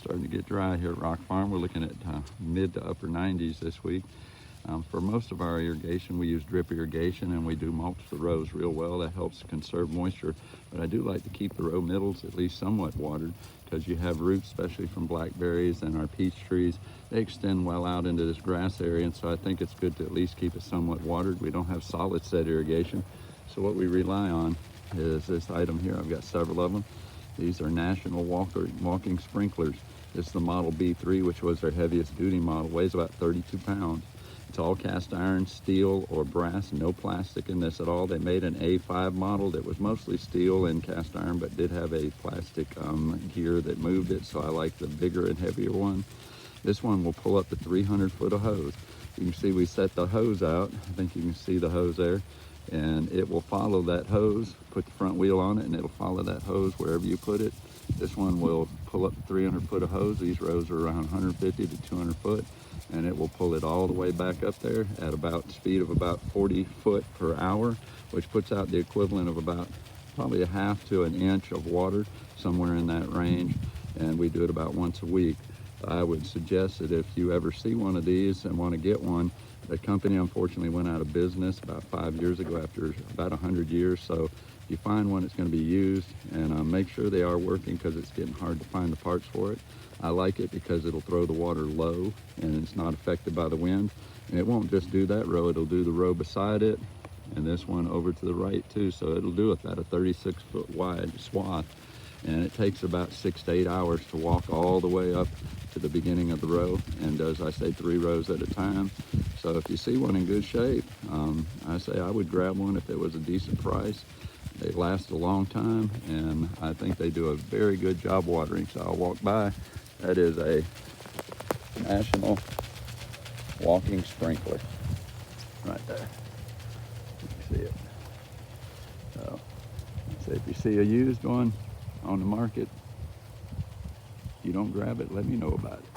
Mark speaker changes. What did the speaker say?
Speaker 1: starting to get dry here at Rock Farm. We're looking at mid to upper 90s this week. For most of our irrigation, we use drip irrigation, and we do mulch the rows real well. That helps conserve moisture. But I do like to keep the row middles at least somewhat watered, because you have roots, especially from blackberries and our peach trees. They extend well out into this grass area, and so I think it's good to at least keep it somewhat watered. We don't have solid set irrigation, so what we rely on is this item here. I've got several of them. These are National walking sprinklers. This is the Model B3, which was their heaviest duty model. Weighs about 32 pounds. It's all cast iron, steel, or brass. No plastic in this at all. They made an A5 model that was mostly steel and cast iron, but did have a plastic gear that moved it, so I like the bigger and heavier one. This one will pull up to 300 foot of hose. You can see we set the hose out. I think you can see the hose there. And it will follow that hose. Put the front wheel on it, and it'll follow that hose wherever you put it. This one will pull up to 300 foot of hose. These rows are around 150 to 200 foot, and it will pull it all the way back up there at about speed of about 40 foot per hour, which puts out the equivalent of about probably a half to an inch of water, somewhere in that range, and we do it about once a week. I would suggest that if you ever see one of these and want to get one, the company unfortunately went out of business about 5 years ago after about 100 years. So if you find one, it's going to be used, and make sure they are working, because it's getting hard to find the parts for it. I like it because it'll throw the water low and it's not affected by the wind. And it won't just do that row, it'll do the row beside it and this one over to the right too. So it'll do about a 36 foot wide swath. And it takes about 6 to 8 hours to walk all the way up to the beginning of the row, and does, I say, 3 rows at a time. So if you see one in good shape, I say I would grab one if it was a decent price. They last a long time, and I think they do a very good job watering. So I'll walk by. That is a National walking sprinkler right there. You can see it. So if you see a used one on the market, you don't grab it, let me know about it.